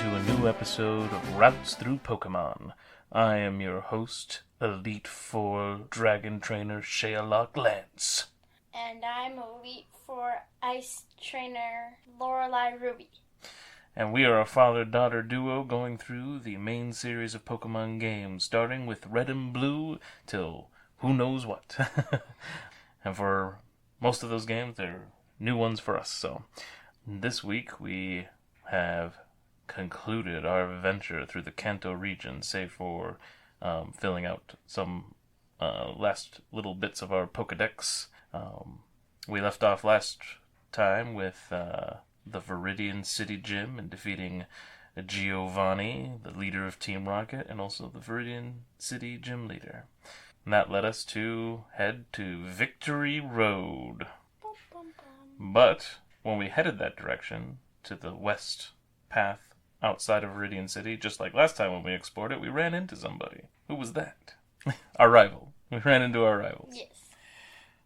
to a new episode of Routes Through Pokemon. I am your host, Elite Four Dragon Trainer Shea Locke Lance. And I'm Elite Four Ice Trainer Lorelei Ruby. And we are a father-daughter duo going through the main series of Pokemon games, starting with Red and Blue till who knows what. And for most of those games, they're new ones for us. So this week we have concluded our adventure through the Kanto region, save for filling out some last little bits of our pokedex. We left off last time with the Viridian City Gym and defeating Giovanni, the leader of Team Rocket, and also the Viridian City Gym leader. And that led us to head to Victory Road. But when we headed that direction, to the west path outside of Viridian City, just like last time when we explored it, we ran into somebody. Who was that? Our rival. We ran into our rivals. Yes.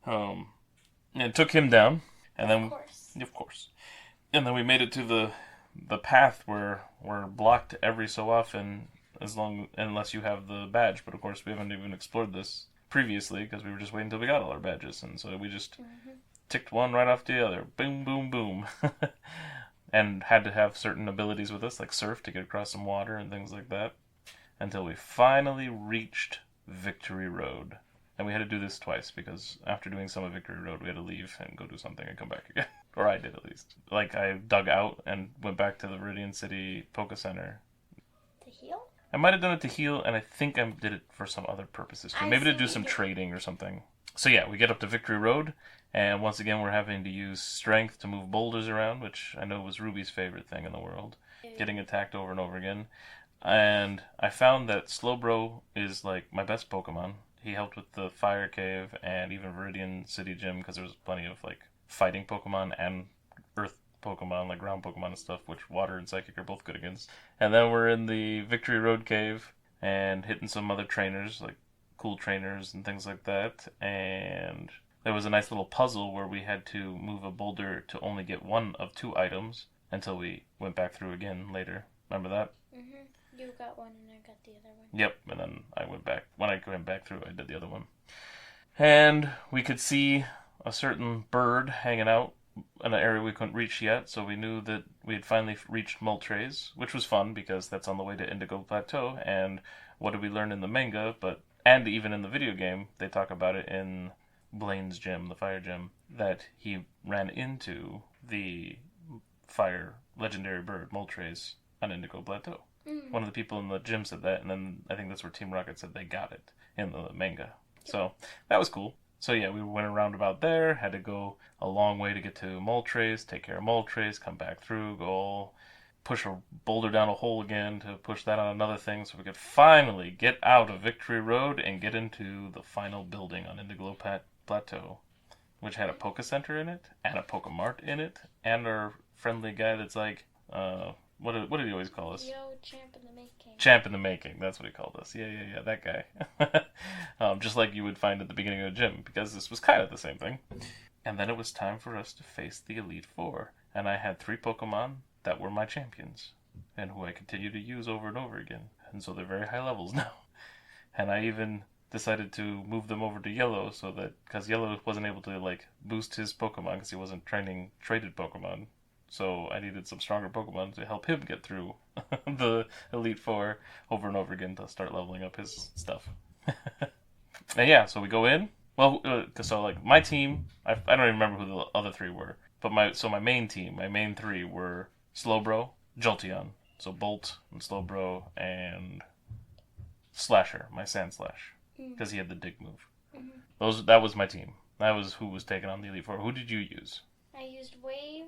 And took him down, and then Of course. And then we made it to the path where we're blocked every so often, unless you have the badge. But of course, we haven't even explored this previously because we were just waiting until we got all our badges, and so we just ticked one right off the other. Boom, boom, boom. And had to have certain abilities with us, like surf, to get across some water and things like that, until we finally reached Victory Road. And we had to do this twice, because after doing some of Victory Road, we had to leave and go do something and come back again. Or I did, at least. Like, I dug out and went back to the Viridian City Poke Center. To heal? I might have done it to heal, and I think I did it for some other purposes too. Maybe to do some trading or something. So yeah, we get up to Victory Road, and once again we're having to use strength to move boulders around, which I know was Ruby's favorite thing in the world. Getting attacked over and over again. And I found that Slowbro is like my best Pokemon. He helped with the Fire Cave and even Viridian City Gym, because there was plenty of like fighting Pokemon and Earth Pokemon, like ground Pokemon and stuff, which Water and Psychic are both good against. And then we're in the Victory Road Cave and hitting some other trainers, like cool trainers and things like that. And there was a nice little puzzle where we had to move a boulder to only get one of two items until we went back through again later. Remember that? Mm-hmm. You got one and I got the other one. Yep, and then I went back. When I went back through, I did the other one. And we could see a certain bird hanging out in an area we couldn't reach yet, so we knew that we had finally reached Moltres, which was fun because that's on the way to Indigo Plateau. And what did we learn in the manga? And even in the video game, they talk about it in Blaine's gym, the fire gym, that he ran into the fire legendary bird Moltres on Indigo Plateau. Mm. One of the people in the gym said that, and then I think that's where Team Rocket said they got it in the manga. So that was cool. So yeah, we went around about there, had to go a long way to get to Moltres, take care of Moltres, come back through, go push a boulder down a hole again to push that on another thing so we could finally get out of Victory Road and get into the final building on Indigo Plateau, which had a Poke Center in it, and a Pokemart in it, and our friendly guy that's like, what did he always call us? Yo, Champ in the Making. Champ in the Making, that's what he called us. Yeah, that guy. Just like you would find at the beginning of the gym, because this was kind of the same thing. And then it was time for us to face the Elite Four, and I had 3 Pokemon that were my champions, and who I continue to use over and over again. And so they're very high levels now. And I even decided to move them over to Yellow, so that, because Yellow wasn't able to like boost his Pokemon because he wasn't training traded Pokemon. So I needed some stronger Pokemon to help him get through the Elite Four over and over again to start leveling up his stuff. And yeah, so we go in. Well, so like my team, I don't even remember who the other 3 were. But my main team, my main 3 were Slowbro, Jolteon, so Bolt and Slowbro, and Slasher, my Sand Slash, because he had the dig move. Mm-hmm. That was my team. That was who was taking on the Elite Four. Who did you use? I used Wave,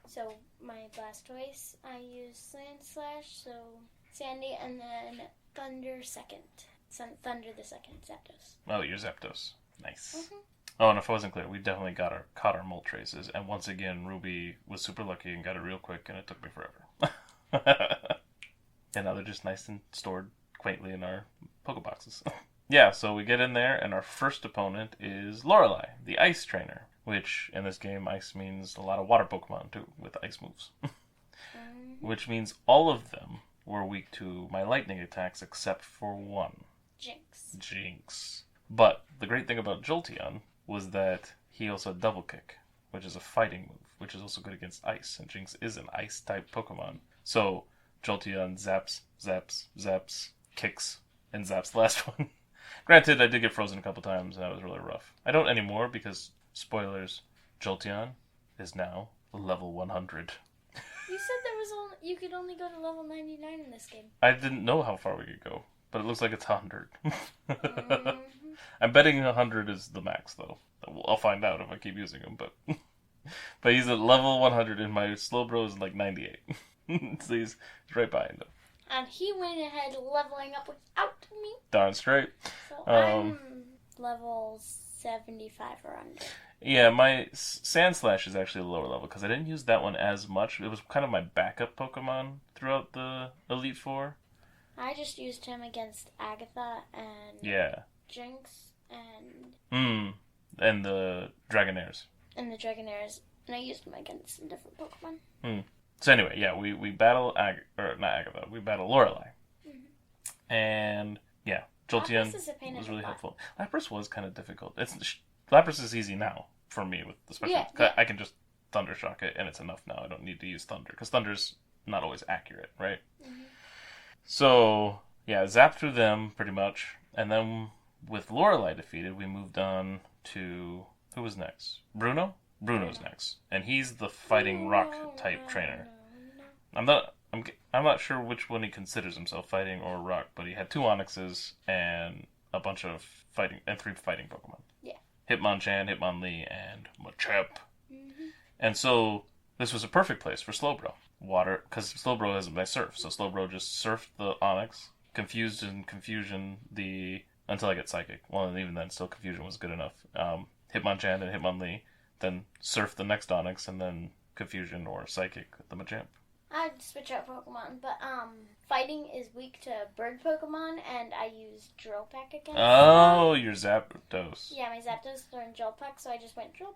so my Blastoise. I used Sand Slash, so Sandy, and then Thunder second. Thunder the second, Zapdos. Oh, you're Zapdos. Nice. Mm-hmm. Oh, and if I wasn't clear, we definitely caught our Moltres, and once again, Ruby was super lucky and got it real quick, and it took me forever. And now they're just nice and stored quaintly in our Pokeboxes. Yeah, so we get in there, and our first opponent is Lorelei, the Ice Trainer, which in this game, ice means a lot of water Pokemon, too, with ice moves. which means all of them were weak to my lightning attacks except for one. Jinx. But the great thing about Jolteon was that he also had Double Kick, which is a fighting move, which is also good against ice, and Jinx is an ice-type Pokemon. So Jolteon zaps, kicks, and zaps the last one. Granted, I did get frozen a couple times, and that was really rough. I don't anymore because, spoilers, Jolteon is now level 100. You said you could only go to level 99 in this game. I didn't know how far we could go, but it looks like it's 100. I'm betting 100 is the max, though. I'll find out if I keep using him, but he's at level 100, and my Slowbro is like 98. So he's right behind him. And he went ahead leveling up without me. Darn straight. So I'm level 75 or under. Yeah, my Sandslash is actually a lower level because I didn't use that one as much. It was kind of my backup Pokemon throughout the Elite Four. I just used him against Agatha and Jinx and the Dragonaires. And I used him against some different Pokemon. So anyway, we battle we battle Lorelei. And yeah, Jolteon was really helpful. Lapras was kind of difficult. Lapras is easy now for me with the special. Yeah. I can just Thunder Shock it, and it's enough now. I don't need to use Thunder, because Thunder's not always accurate, right? So, yeah, zap through them, pretty much. And then, with Lorelei defeated, we moved on to... Who was next? Bruno? Bruno's next. And he's the fighting rock-type trainer. I'm not sure which one he considers himself, fighting or rock, but he had 2 Onyxes and a bunch of fighting... and 3 fighting Pokemon. Yeah. Hitmonchan, Hitmonlee, and Machamp. And so, this was a perfect place for Slowbro. Water, because Slowbro has a surf, so Slowbro just surfed the Onyx, confused in Confusion until I get Psychic. Well, and even then, still Confusion was good enough. Hitmonchan and Hitmonlee, then surf the next Onyx, and then Confusion or Psychic with the Machamp. I'd switch out Pokemon, but fighting is weak to bird Pokemon, and I use Drill Peck against Oh, your Zapdos. Yeah, my Zapdos learned Drill Peck, so I just went Drill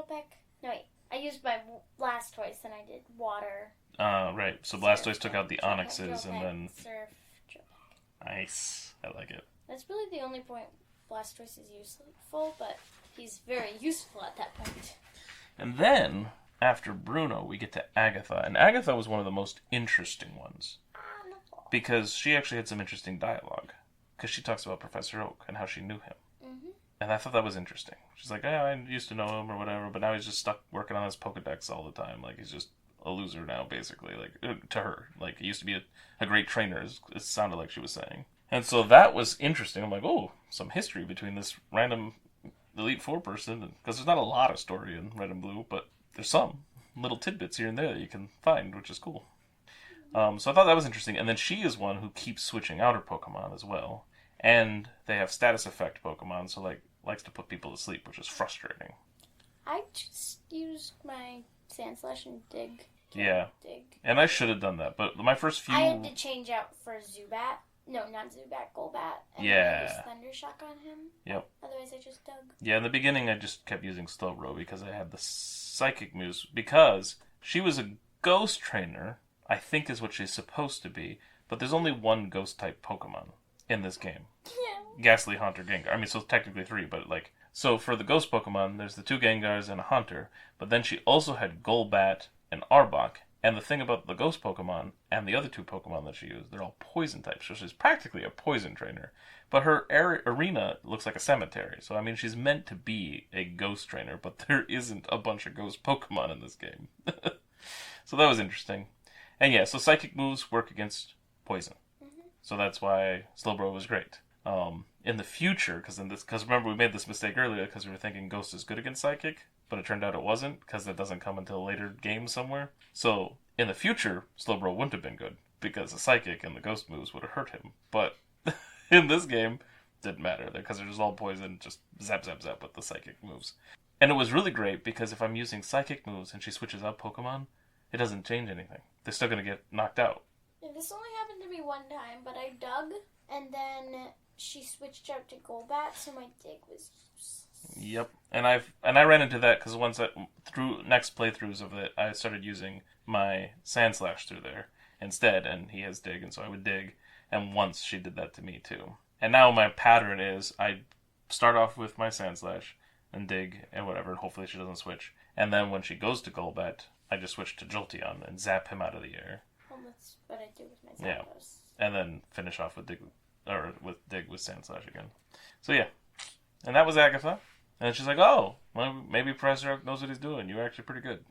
Peck. No, wait. I used my Blastoise, and I did Water. Right. So Blastoise took out the Onyxes, and then... Surf, Drill Peck. Nice. I like it. That's really the only point Blastoise is useful, but he's very useful at that point. And then... After Bruno, we get to Agatha. And Agatha was one of the most interesting ones. Because she actually had some interesting dialogue. Because she talks about Professor Oak and how she knew him. And I thought that was interesting. She's like, I used to know him or whatever, but now he's just stuck working on his pokedex all the time. Like, he's just a loser now, basically. Like, to her. Like, he used to be a great trainer, it sounded like she was saying. And so that was interesting. I'm like, oh, some history between this random Elite Four person. Because there's not a lot of story in Red and Blue, but... There's some little tidbits here and there that you can find, which is cool. So I thought that was interesting. And then she is one who keeps switching out her Pokemon as well. And they have status effect Pokemon, so likes to put people to sleep, which is frustrating. I just used my Sandslash and Dig. Dig. And I should have done that, but my first few... I had to change out for Zubat. No, not Zubat, Golbat. And I used Thunder Shock on him. Yep. Otherwise I just dug. Yeah, in the beginning I just kept using Slowbro because I had the Psychic moves. Because she was a Ghost Trainer, I think is what she's supposed to be. But there's only one Ghost-type Pokemon in this game. Yeah. Ghastly, Haunter, Gengar. I mean, so technically 3, but like... So for the Ghost Pokemon, there's the 2 Gengars and a Haunter. But then she also had Golbat and Arbok. And the thing about the Ghost Pokemon and the other 2 Pokemon that she used, they're all Poison types. So she's practically a Poison Trainer. But her arena looks like a cemetery. So, I mean, she's meant to be a Ghost Trainer, but there isn't a bunch of Ghost Pokemon in this game. So that was interesting. And yeah, so Psychic moves work against Poison. So that's why Slowbro was great. In the future, because remember we made this mistake earlier because we were thinking Ghost is good against Psychic, but it turned out it wasn't because that doesn't come until a later game somewhere. So in the future, Slowbro wouldn't have been good because the Psychic and the Ghost moves would have hurt him. But in this game, didn't matter because they're just all poison, just zap zap zap with the Psychic moves. And it was really great because if I'm using Psychic moves and she switches out Pokemon, it doesn't change anything. They're still going to get knocked out. Yeah, this only happened to me one time, but I dug and then she switched out to Golbat, so my Dig was Yep. And I ran into that because through next playthroughs of it, I started using my Sand Slash through there instead, and he has dig, and so I would dig. And once she did that to me too. And now my pattern is I start off with my Sand Slash and dig and whatever, and hopefully she doesn't switch. And then when she goes to Golbat, I just switch to Jolteon and zap him out of the air. Well, that's what I do with my Yeah. Zapdos. And then finish off with dig with Sand Slash again. So yeah. And that was Agatha. And she's like, oh, well, maybe Professor Oak knows what he's doing. You're actually pretty good.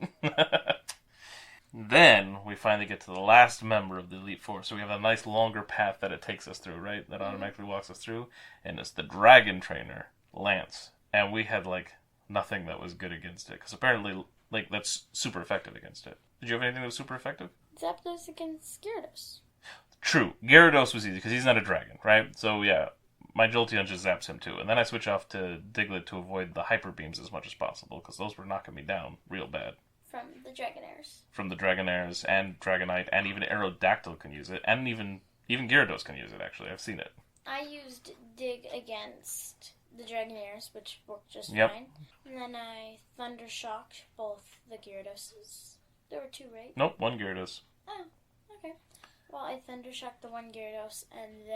Then we finally get to the last member of the Elite Four. So we have a nice longer path that it takes us through, right? That automatically walks us through. And it's the Dragon Trainer, Lance. And we had, like, nothing that was good against it. Because apparently, like, that's super effective against it. Did you have anything that was super effective? Zapdos against Gyarados. True. Gyarados was easy because he's not a dragon, right? So yeah, my Jolteon just zaps him too. And then I switch off to Diglett to avoid the Hyper Beams as much as possible because those were knocking me down real bad. From the Dragonairs. From the Dragonairs and Dragonite, and even Aerodactyl can use it. And even Gyarados can use it, actually. I've seen it. I used Dig against the Dragonairs, which worked just Yep. fine. And then I Thunder Shocked both the Gyarados. There were two, right? Nope, one Gyarados. Oh, okay. Well, I Thunder Shocked the one Gyarados, and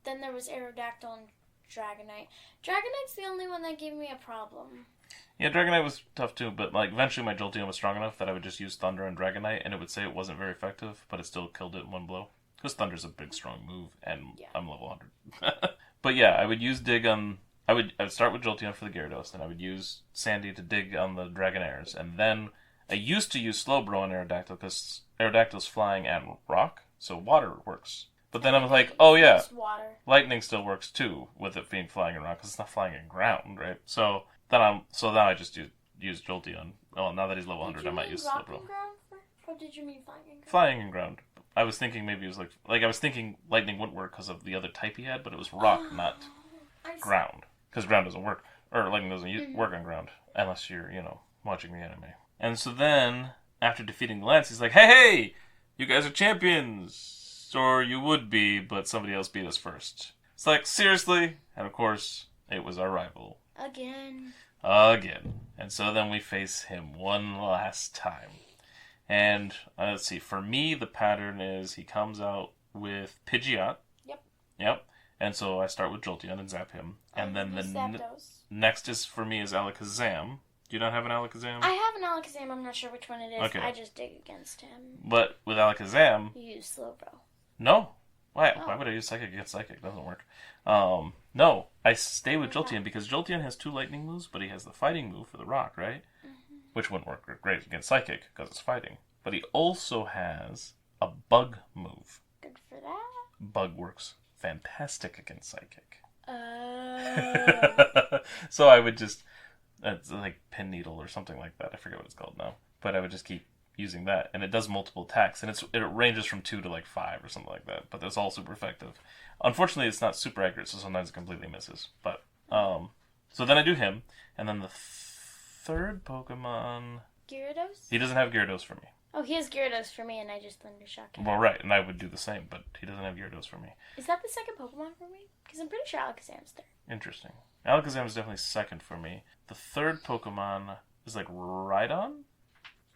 then there was Aerodactyl and Dragonite. Dragonite's the only one that gave me a problem. Yeah, Dragonite was tough too, but like eventually my Jolteon was strong enough that I would just use Thunder and Dragonite, and it would say it wasn't very effective, but it still killed it in one blow. Because Thunder's a big, strong move, and Yeah. I'm level 100. But yeah, I would use Dig on... I would start with Jolteon for the Gyarados, then I would use Sandy to dig on the Dragonairs, and then I used to use Slowbro on Aerodactyl, because Aerodactyl's flying and rock, so water works. But then I was like, oh yeah, Just water. lightning still works too, with it being flying and rock, because it's not flying in ground, right? So now I just use Jolteon. Oh, now that he's level 100, I might use rock Slowbro. and ground or did you mean flying and ground? Flying and ground. I was thinking maybe it was like I was thinking lightning wouldn't work because of the other type he had, but it was rock, not I see. ground. Because ground doesn't work, or lightning doesn't work on ground unless you're watching the anime. And so then after defeating the Lance, he's like, hey, you guys are champions, or you would be, but somebody else beat us first. It's like, seriously? And of course, it was our rival. Again. And so then we face him one last time. And let's see, for me, the pattern is he comes out with Pidgeot. Yep. And so I start with Jolteon and zap him. And then the next is for me is Alakazam. Do you not have an Alakazam? I have an Alakazam. I'm not sure which one it is. Okay. I just dig against him. But with Alakazam... You use Slowbro. No. Why? Oh. Why would I use Psychic against Psychic? It doesn't work. No. I stay with Jolteon because Jolteon has 2 lightning moves, but he has the fighting move for the rock, right? Mm-hmm. Which wouldn't work great against Psychic because it's fighting. But he also has a bug move. Good for that. Bug works fantastic against Psychic. Oh. So I would just... It's like Pin Needle or something like that. I forget what it's called now. But I would just keep using that. And it does multiple attacks. And it ranges from 2 to like 5 or something like that. But that's all super effective. Unfortunately, it's not super accurate, so sometimes it completely misses. But, so then I do him. And then the third Pokemon... Gyarados? He doesn't have Gyarados for me. Oh, he has Gyarados for me, and I just Thunder Shock him. Well, right. And I would do the same, but he doesn't have Gyarados for me. Is that the second Pokemon for me? Because I'm pretty sure Alakazam's third. Interesting. Alakazam is definitely second for me. The third Pokemon is like Rhydon?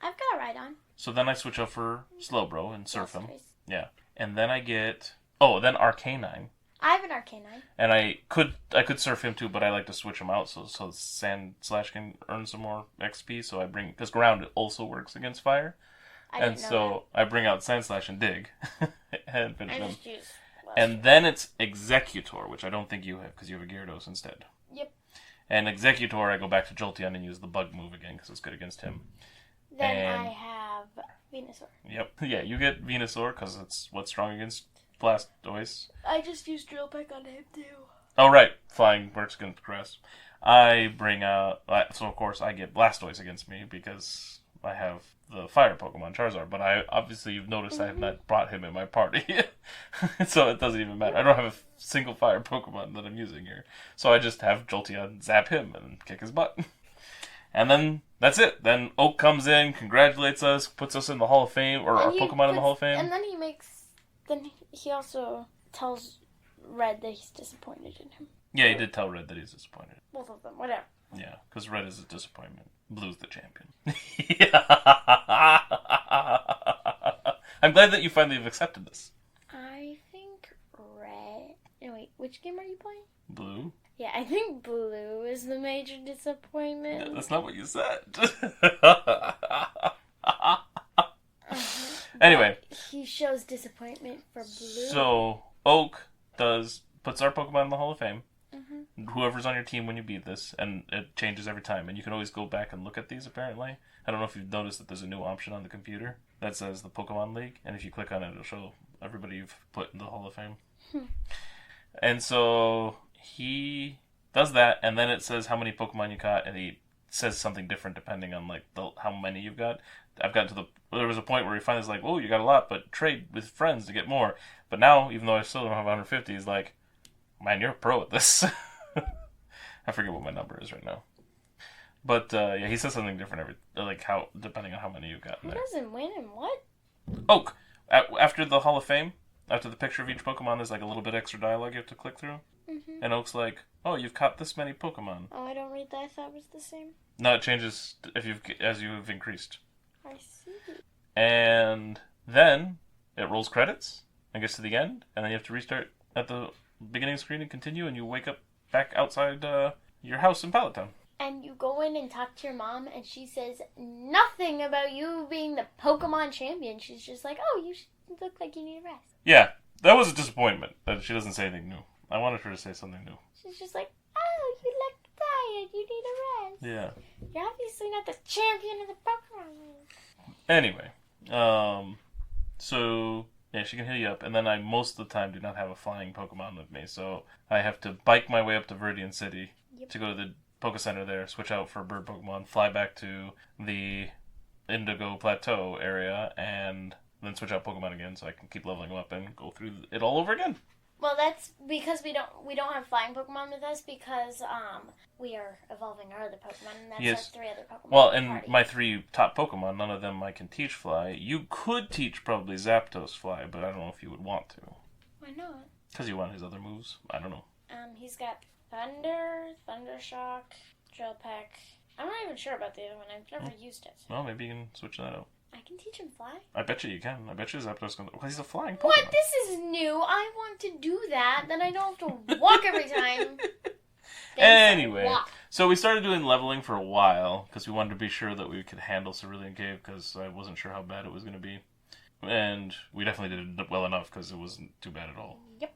I've got a Rhydon. So then I switch up for Slowbro and surf him. Blastoise. Yeah. And then I get... Oh, then Arcanine. I have an Arcanine. And I could surf him too, but I like to switch him out so Sand Slash can earn some more XP. So I bring... Because ground also works against fire. I And didn't know so I bring out Sand Slash and dig. And finish that. I them. just use... And then it's Executor, which I don't think you have because you have a Gyarados instead. Yep. And Executor, I go back to Jolteon and use the bug move again because it's good against him. Then And- I have Venusaur. Yep. Yeah, you get Venusaur because it's what's strong against Blastoise. I just used Drill Peck on him too. Oh, right. Flying works against grass. I bring out... So, of course, I get Blastoise against me because I have the fire Pokemon, Charizard. But obviously, you've noticed I have not brought him in my party. So it doesn't even matter. I don't have a single fire Pokemon that I'm using here. So I just have Jolteon zap him and kick his butt. And then that's it. Then Oak comes in, congratulates us, puts us in the Hall of Fame, or our Pokemon in the Hall of Fame. And then he also tells Red that he's disappointed in him. Yeah, he did tell Red that he's disappointed. Both of them, whatever. Yeah, because Red is a disappointment. Blue's the champion. Yeah. I'm glad that you finally have accepted this. I think Red... No, wait, which game are you playing? Blue? Yeah, I think Blue is the major disappointment. Yeah, that's not what you said. Anyway. He shows disappointment for Blue. So, Oak puts our Pokemon in the Hall of Fame. Mm-hmm. Whoever's on your team when you beat this, and it changes every time. And you can always go back and look at these, apparently. I don't know if you've noticed that there's a new option on the computer that says the Pokemon League. And if you click on it, it'll show everybody you've put in the Hall of Fame. And so he does that, and then it says how many Pokemon you caught, and he says something different depending on like how many you've got. I've gotten to there was a point where he finally was like, "Oh, you got a lot, but trade with friends to get more." But now, even though I still don't have 150, he's like, "Man, you're a pro at this." I forget what my number is right now, but yeah, he says something different depending on how many you've got. Who doesn't win and what? Oak, after the Hall of Fame. After the picture of each Pokemon, there's like a little bit extra dialogue you have to click through. Mm-hmm. And Oak's like, "Oh, you've caught this many Pokemon." Oh, I don't read that. I thought it was the same. No, it changes as you've increased. I see. And then it rolls credits and gets to the end, and then you have to restart at the beginning screen and continue, and you wake up back outside your house in Pallet Town. And you go in and talk to your mom, and she says nothing about you being the Pokemon champion. She's just like, "Oh, you look like you need a rest." Yeah, that was a disappointment that she doesn't say anything new. I wanted her to say something new. She's just like, "Oh, you look tired. You need a rest." Yeah. You're obviously not the champion of the Pokemon League. Anyway, so yeah, she can heal you up, and then I most of the time do not have a flying Pokemon with me, so I have to bike my way up to Viridian City to go to the Poke Center there, switch out for a bird Pokemon, fly back to the Indigo Plateau area, and then switch out Pokemon again so I can keep leveling them up and go through it all over again. Well, that's because we don't have flying Pokemon with us because we are evolving our other Pokemon, and that's our 3 other Pokemon. Well, and my 3 top Pokemon, none of them I can teach fly. You could teach probably Zapdos fly, but I don't know if you would want to. Why not? Because you want his other moves. I don't know. He's got Thunder, Thundershock, Drill Peck. I'm not even sure about the other one. I've never used it. Well, maybe you can switch that out. I can teach him fly? I bet you can. I bet you Zapdos can. Well, he's a flying Pokemon. What? This is new. I want to do that. Then I don't have to walk every time. Anyway, so we started doing leveling for a while because we wanted to be sure that we could handle Cerulean Cave because I wasn't sure how bad it was going to be. And we definitely did it well enough because it wasn't too bad at all. Yep.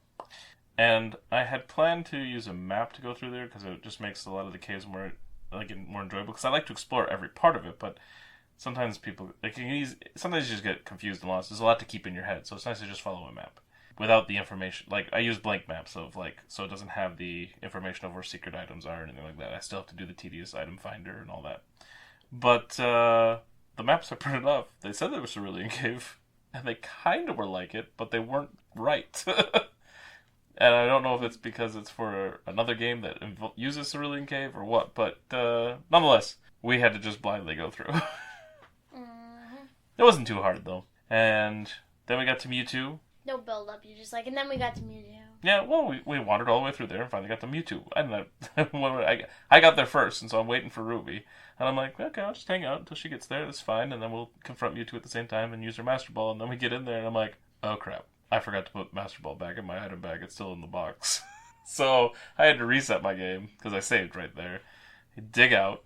And I had planned to use a map to go through there because it just makes a lot of the caves more enjoyable. Because I like to explore every part of it, but sometimes sometimes you just get confused and lost. There's a lot to keep in your head, so it's nice to just follow a map without the information. Like I use blank maps so it doesn't have the information of where secret items are or anything like that. I still have to do the tedious item finder and all that. But the maps I printed off, they said they were Cerulean Cave, and they kind of were like it, but they weren't right. And I don't know if it's because it's for another game that uses Cerulean Cave or what, but nonetheless, we had to just blindly go through. Mm-hmm. It wasn't too hard, though. And then we got to Mewtwo. No build up, you just and then we got to Mewtwo. Yeah, well, we wandered all the way through there and finally got to Mewtwo. I got there first, and so I'm waiting for Ruby. And I'm like, okay, I'll just hang out until she gets there, that's fine, and then we'll confront Mewtwo at the same time and use her Master Ball, and then we get in there, and I'm like, oh crap. I forgot to put Master Ball back in my item bag. It's still in the box. So I had to reset my game because I saved right there. Dig out,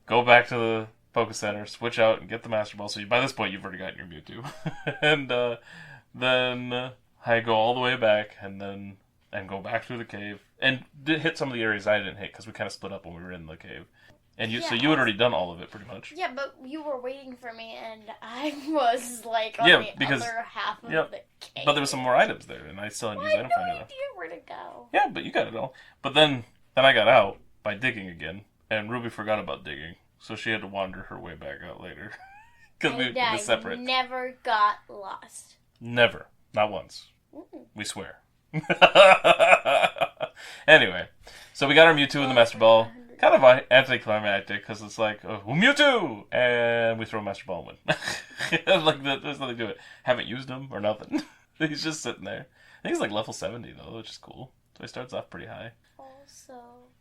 go back to the Poke Center, switch out, and get the Master Ball. So by this point, you've already gotten your Mewtwo. And then I go all the way back and go back through the cave and hit some of the areas I didn't hit because we kind of split up when we were in the cave. And so you had already done all of it, pretty much. Yeah, but you were waiting for me, and I was on the other half of the cave. But there were some more items there, and I still hadn't used item finder. I had no idea where to go. Yeah, but you got it all. But then I got out by digging again, and Ruby forgot about digging, so she had to wander her way back out later. Because we were separate. Never got lost. Never. Not once. Mm-mm. We swear. Anyway, so we got our Mewtwo in the Master Ball. Kind of anticlimactic because it's like, oh, Mewtwo! And we throw a Master Ball and win. There's nothing to it. Haven't used him or nothing. He's just sitting there. I think he's level 70 though, which is cool. So he starts off pretty high. Oh, So,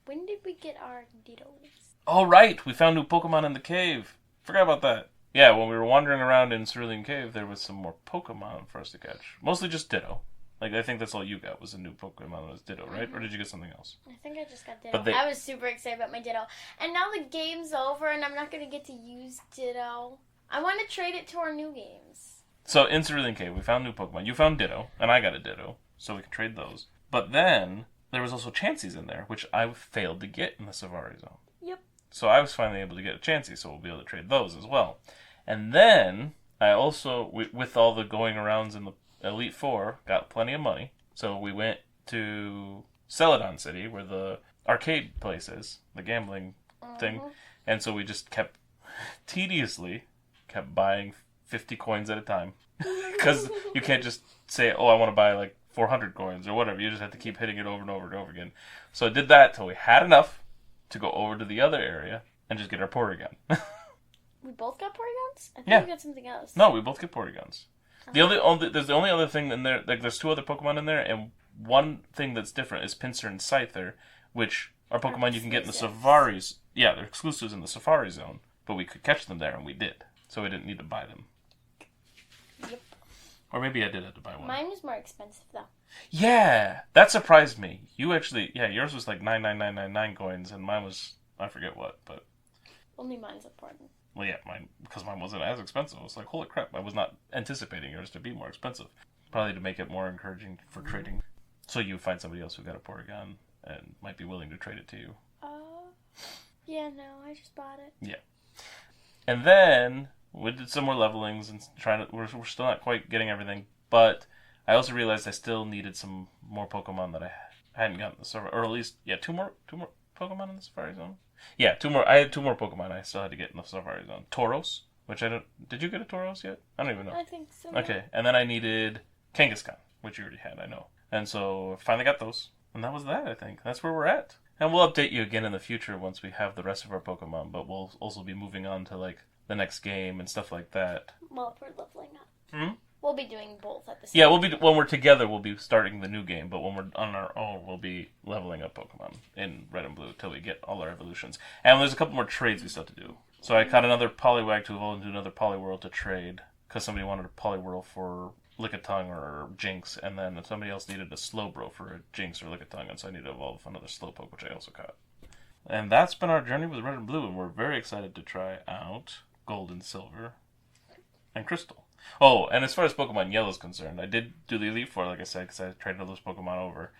when did we get our Dittos? Oh, right! We found new Pokemon in the cave. Forgot about that. Yeah, when we were wandering around in Cerulean Cave, there was some more Pokemon for us to catch. Mostly just Ditto. Like, I think that's all you got was a new Pokemon that was Ditto, right? Or did you get something else? I think I just got Ditto. I was super excited about my Ditto. And now the game's over and I'm not going to get to use Ditto. I want to trade it to our new games. So, in Cerulean Cave, we found new Pokemon. You found Ditto, and I got a Ditto, so we can trade those. But then, there was also Chanseys in there, which I failed to get in the Safari Zone. Yep. So I was finally able to get a Chansey, so we'll be able to trade those as well. And then, I also, with all the going arounds in the Elite Four, got plenty of money. So we went to Celadon City, where the arcade place is, the gambling thing. And so we just tediously kept buying 50 coins at a time. Because you can't just say, oh, I want to buy like 400 coins or whatever. You just have to keep hitting it over and over and over again. So I did that till we had enough to go over to the other area and just get our Porygon. We both got Porygons? I think we got something else. No, we both get Porygons. There's the only other thing in there, like there's two other Pokemon in there, and one thing that's different is Pinsir and Scyther, which are Pokemon you can get in the Safaris. Yeah, they're exclusives in the Safari Zone, but we could catch them there, and we did. So we didn't need to buy them. Yep. Or maybe I did have to buy one. Mine was more expensive, though. Yeah, that surprised me. You actually, yours was like 99999 coins, and mine was, I forget what, but... Only mine's important. Well, yeah, because mine wasn't as expensive. I was like, holy crap, I was not anticipating yours to be more expensive. Probably to make it more encouraging for trading. So you find somebody else who got a Porygon and might be willing to trade it to you. Yeah, no, I just bought it. Yeah. And then we did some more levelings and we're still not quite getting everything, but I also realized I still needed some more Pokemon that I hadn't gotten the server, or at least, two more Pokemon in the Safari Zone. Yeah, two more. I had two more Pokemon I still had to get in the Safari Zone. Tauros, which I don't... Did you get a Tauros yet? I don't even know. I think so. Okay, and then I needed Kangaskhan, which you already had, I know. And so I finally got those. And that was that, I think. That's where we're at. And we'll update you again in the future once we have the rest of our Pokemon, but we'll also be moving on to, like, the next game and stuff like that. Well, if we're leveling up. Hmm? We'll be doing both at the same time. When we're together, we'll be starting the new game, but when we're on our own, we'll be leveling up Pokemon in Red and Blue until we get all our evolutions. And there's a couple more trades we still have to do. So I caught another Poliwag to evolve into another Poliwhirl to trade, because somebody wanted a Poliwhirl for Lickitung or Jinx, and then somebody else needed a Slowbro for a Jinx or Lickitung, and so I need to evolve another Slowpoke, which I also caught. And that's been our journey with Red and Blue, and we're very excited to try out Gold and Silver and Crystal. Oh, and as far as Pokemon Yellow is concerned, I did do the Elite Four, like I said, because I traded all those Pokemon over.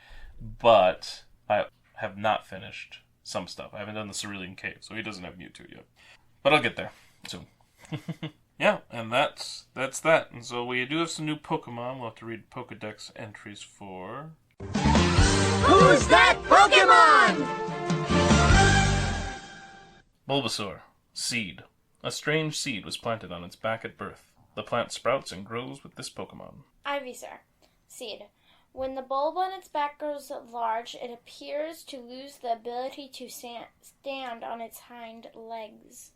But I have not finished some stuff. I haven't done the Cerulean Cave, so he doesn't have Mewtwo yet. But I'll get there soon. Yeah, and that's that. And so we do have some new Pokemon. We'll have to read Pokedex entries for... Who's that Pokemon? Bulbasaur. Seed. A strange seed was planted on its back at birth. The plant sprouts and grows with this Pokemon. Ivysaur. Seed. When the bulb on its back grows large, it appears to lose the ability to stand on its hind legs.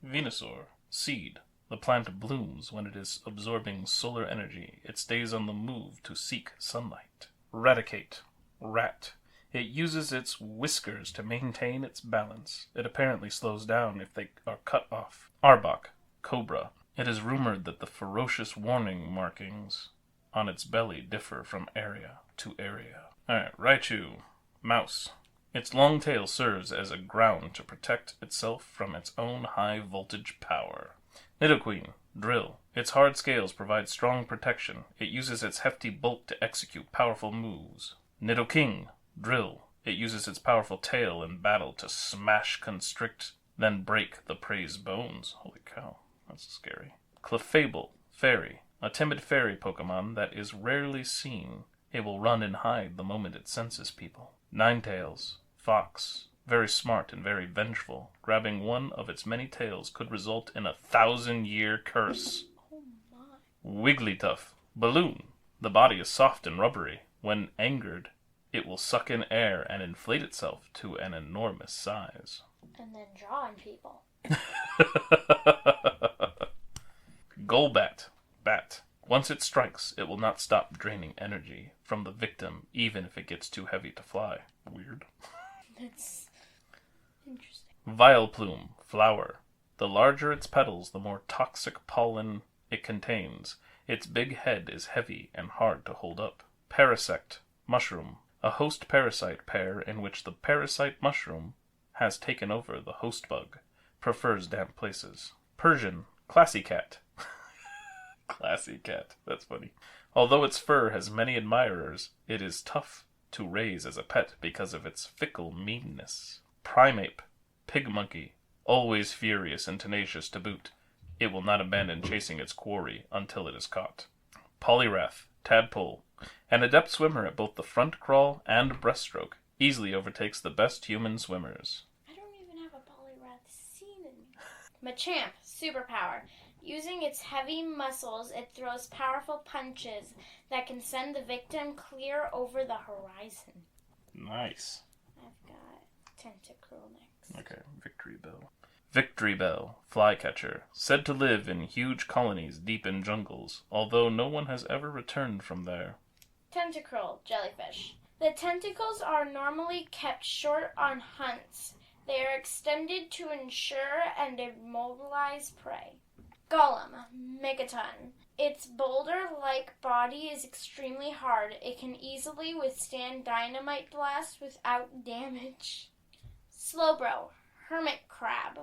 Venusaur. Seed. The plant blooms when it is absorbing solar energy. It stays on the move to seek sunlight. Raticate. Rat. It uses its whiskers to maintain its balance. It apparently slows down if they are cut off. Arbok. Cobra. It is rumored that the ferocious warning markings on its belly differ from area to area. Alright, Raichu. Mouse. Its long tail serves as a ground to protect itself from its own high-voltage power. Nidoqueen. Drill. Its hard scales provide strong protection. It uses its hefty bulk to execute powerful moves. Nidoking. Drill. It uses its powerful tail in battle to smash, constrict, then break the prey's bones. Holy cow. That's scary. Clefable. Fairy. A timid fairy Pokemon that is rarely seen. It will run and hide the moment it senses people. Ninetales. Fox. Very smart and very vengeful. Grabbing one of its many tails could result in a 1,000-year curse. Oh my. Wigglytuff. Balloon. The body is soft and rubbery. When angered, it will suck in air and inflate itself to an enormous size. And then draw on people. Golbat. Bat. Once it strikes, it will not stop draining energy from the victim, even if it gets too heavy to fly. Weird. That's interesting. Vileplume, flower. The larger its petals, the more toxic pollen it contains. Its big head is heavy and hard to hold up. Parasect, mushroom. A host parasite pair in which the parasite mushroom has taken over the host bug. Prefers damp places. Persian, classy cat. Classy cat, that's funny. Although its fur has many admirers, it is tough to raise as a pet because of its fickle meanness. Primeape, pig monkey. Always furious and tenacious to boot. It will not abandon chasing its quarry until it is caught. Polyrath, tadpole. An adept swimmer at both the front crawl and breaststroke. Easily overtakes the best human swimmers. I don't even have a Polyrath scene in me. Machamp, superpower. Using its heavy muscles, it throws powerful punches that can send the victim clear over the horizon. Nice. I've got Tentacruel next. Okay, Victory Bell. Victory Bell, flycatcher. Said to live in huge colonies deep in jungles, although no one has ever returned from there. Tentacruel, jellyfish. The tentacles are normally kept short on hunts. They are extended to ensure and immobilize prey. Golem, megaton. Its boulder-like body is extremely hard. It can easily withstand dynamite blasts without damage. Slowbro, hermit crab.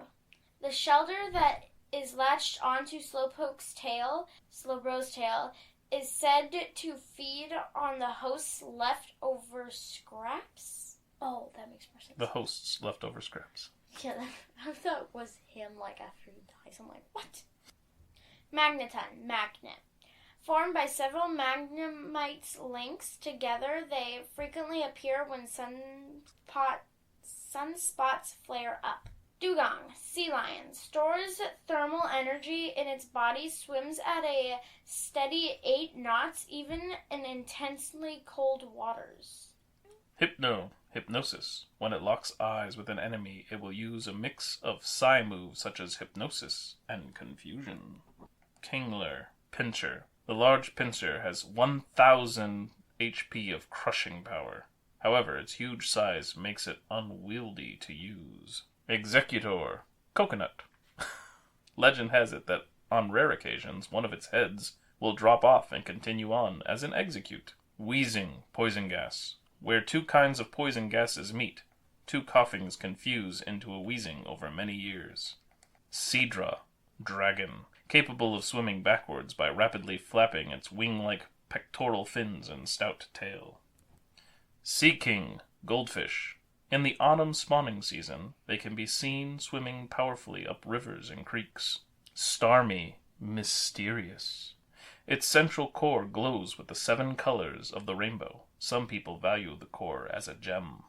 The shelter that is latched onto Slowbro's tail, is said to feed on the host's leftover scraps. Oh, that makes more sense. The host's leftover scraps. Yeah, I thought it was him, like, after he dies. I'm like, what? Magneton, magnet. Formed by several magnemites links together, they frequently appear when sunspots flare up. Dugong, sea lion, stores thermal energy in its body, swims at a steady 8 knots, even in intensely cold waters. Hypnosis. When it locks eyes with an enemy, it will use a mix of psi moves such as hypnosis and confusion. Kingler, pincher. The large pincer has 1,000 HP of crushing power. However, its huge size makes it unwieldy to use. Executor, coconut. Legend has it that on rare occasions, one of its heads will drop off and continue on as an execute. Wheezing, poison gas. Where 2 kinds of poison gases meet, 2 coughings can fuse into a wheezing over many years. Seadra, dragon. Capable of swimming backwards by rapidly flapping its wing-like pectoral fins and stout tail. Sea king, goldfish. In the autumn spawning season, they can be seen swimming powerfully up rivers and creeks. Starmie, mysterious. Its central core glows with the 7 colors of the rainbow. Some people value the core as a gem.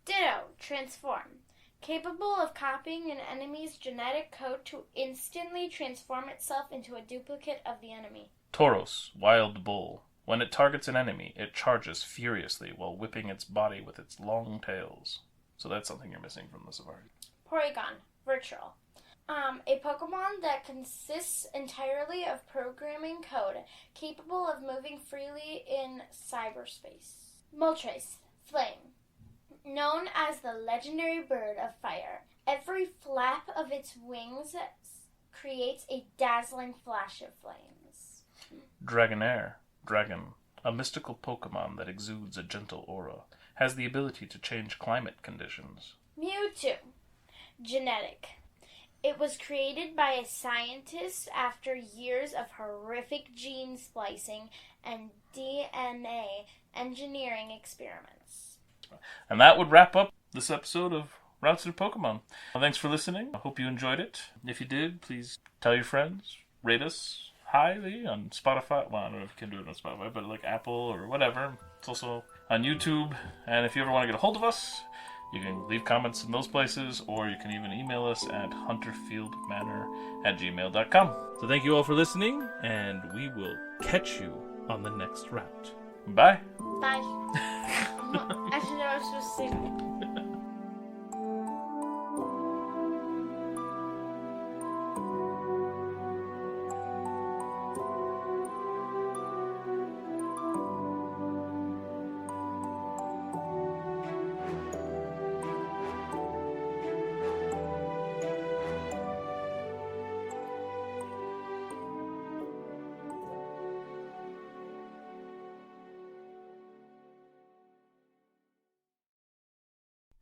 Ditto, transform. Capable of copying an enemy's genetic code to instantly transform itself into a duplicate of the enemy. Tauros, wild bull. When it targets an enemy, it charges furiously while whipping its body with its long tails. So that's something you're missing from the Safari. Porygon, virtual. A Pokemon that consists entirely of programming code, capable of moving freely in cyberspace. Moltres, flame. Known as the legendary bird of fire, every flap of its wings creates a dazzling flash of flames. Dragonair, dragon. A mystical Pokemon that exudes a gentle aura. Has the ability to change climate conditions. Mewtwo, genetic. It was created by a scientist after years of horrific gene splicing and DNA engineering experiments. And that would wrap up this episode of Routes Through Pokemon. Thanks for listening. I hope you enjoyed it. If you did, please tell your friends. Rate us highly on Spotify. Well, I don't know if you can do it on Spotify, but like Apple or whatever. It's also on YouTube. And if you ever want to get a hold of us, you can leave comments in those places, or you can even email us at hunterfieldmanor@gmail.com. So thank you all for listening, and we will catch you on the next route. Bye. Bye. Actually, no, I was supposed to say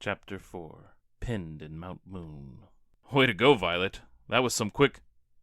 Chapter 4. Pinned in Mount Moon. Way to go, Violet. That was some quick...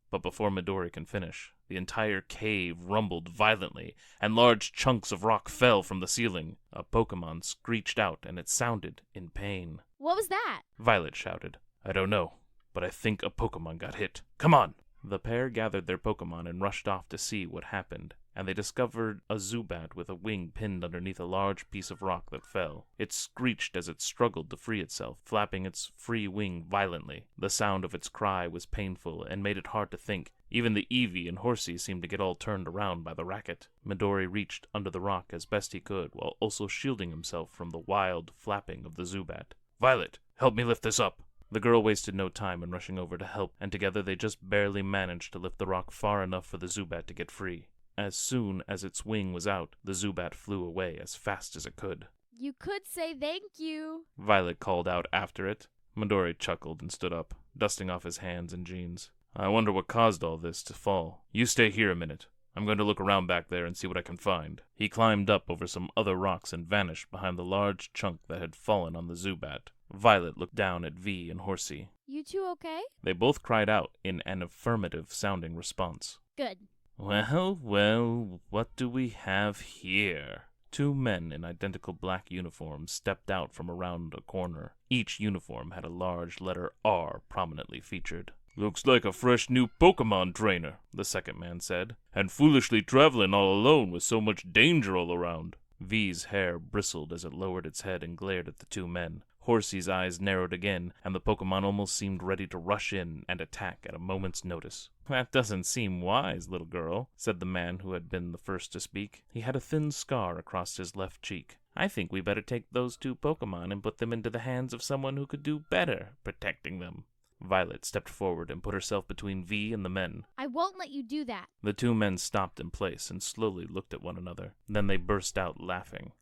But before Midori can finish, the entire cave rumbled violently, and large chunks of rock fell from the ceiling. A Pokemon screeched out, and it sounded in pain. What was that? Violet shouted. I don't know, but I think a Pokemon got hit. Come on! The pair gathered their Pokemon and rushed off to see what happened, and they discovered a Zubat with a wing pinned underneath a large piece of rock that fell. It screeched as it struggled to free itself, flapping its free wing violently. The sound of its cry was painful and made it hard to think. Even the Eevee and Horsey seemed to get all turned around by the racket. Midori reached under the rock as best he could, while also shielding himself from the wild flapping of the Zubat. Violet, help me lift this up! The girl wasted no time in rushing over to help, and together they just barely managed to lift the rock far enough for the Zubat to get free. As soon as its wing was out, the Zubat flew away as fast as it could. You could say thank you. Violet called out after it. Midori chuckled and stood up, dusting off his hands and jeans. I wonder what caused all this to fall. You stay here a minute. I'm going to look around back there and see what I can find. He climbed up over some other rocks and vanished behind the large chunk that had fallen on the Zubat. Violet looked down at V and Horsey. You two okay? They both cried out in an affirmative-sounding response. Good. Well, what do we have here? Two men in identical black uniforms stepped out from around a corner. Each uniform had a large letter R prominently featured. Looks like a fresh new Pokemon trainer, the second man said, and foolishly traveling all alone with so much danger all around. V's hair bristled as it lowered its head and glared at the two men. Horsey's eyes narrowed again, and the Pokemon almost seemed ready to rush in and attack at a moment's notice. That doesn't seem wise, little girl, said the man who had been the first to speak. He had a thin scar across his left cheek. I think we better take those two Pokemon and put them into the hands of someone who could do better protecting them. Violet stepped forward and put herself between V and the men. I won't let you do that. The two men stopped in place and slowly looked at one another. Then they burst out laughing.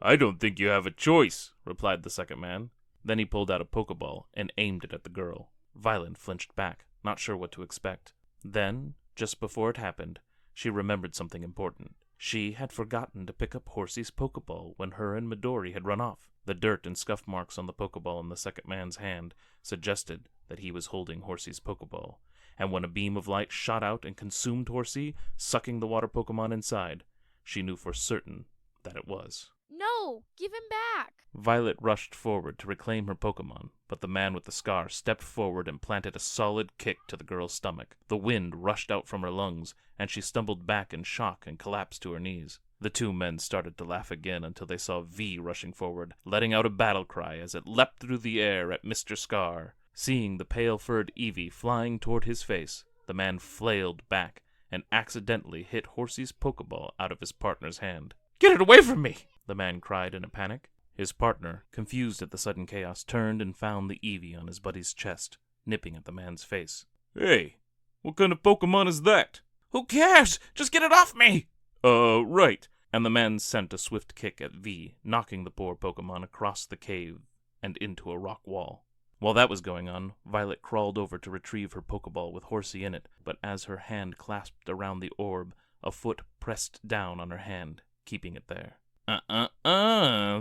I don't think you have a choice, replied the second man. Then he pulled out a Pokeball and aimed it at the girl. Violet flinched back, not sure what to expect. Then, just before it happened, she remembered something important. She had forgotten to pick up Horsey's Pokeball when her and Midori had run off. The dirt and scuff marks on the Pokeball in the second man's hand suggested that he was holding Horsey's Pokeball. And when a beam of light shot out and consumed Horsey, sucking the water Pokemon inside, she knew for certain that it was. No! Give him back! Violet rushed forward to reclaim her Pokemon, but the man with the scar stepped forward and planted a solid kick to the girl's stomach. The wind rushed out from her lungs, and she stumbled back in shock and collapsed to her knees. The two men started to laugh again until they saw V rushing forward, letting out a battle cry as it leapt through the air at Mr. Scar. Seeing the pale-furred Eevee flying toward his face, the man flailed back and accidentally hit Horsey's Pokeball out of his partner's hand. Get it away from me! The man cried in a panic. His partner, confused at the sudden chaos, turned and found the Eevee on his buddy's chest, nipping at the man's face. Hey, what kind of Pokemon is that? Who cares? Just get it off me! Right. And the man sent a swift kick at V, knocking the poor Pokemon across the cave and into a rock wall. While that was going on, Violet crawled over to retrieve her Pokeball with Horsey in it, but as her hand clasped around the orb, a foot pressed down on her hand, keeping it there.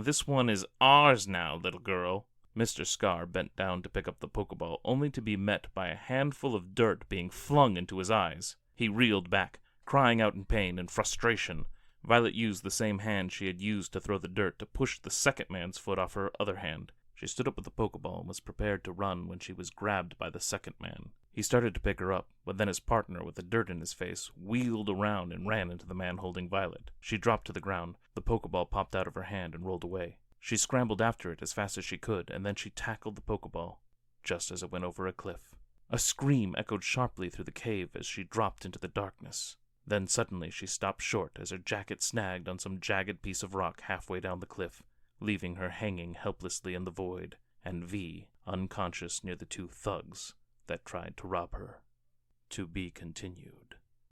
This one is ours now, little girl. Mr. Scar bent down to pick up the Pokeball, only to be met by a handful of dirt being flung into his eyes. He reeled back, crying out in pain and frustration. Violet used the same hand she had used to throw the dirt to push the second man's foot off her other hand. She stood up with the Pokeball and was prepared to run when she was grabbed by the second man. He started to pick her up, but then his partner, with the dirt in his face, wheeled around and ran into the man holding Violet. She dropped to the ground. The Pokeball popped out of her hand and rolled away. She scrambled after it as fast as she could, and then she tackled the Pokeball, just as it went over a cliff. A scream echoed sharply through the cave as she dropped into the darkness. Then suddenly she stopped short as her jacket snagged on some jagged piece of rock halfway down the cliff, leaving her hanging helplessly in the void, and V unconscious near the two thugs that tried to rob her. To be continued.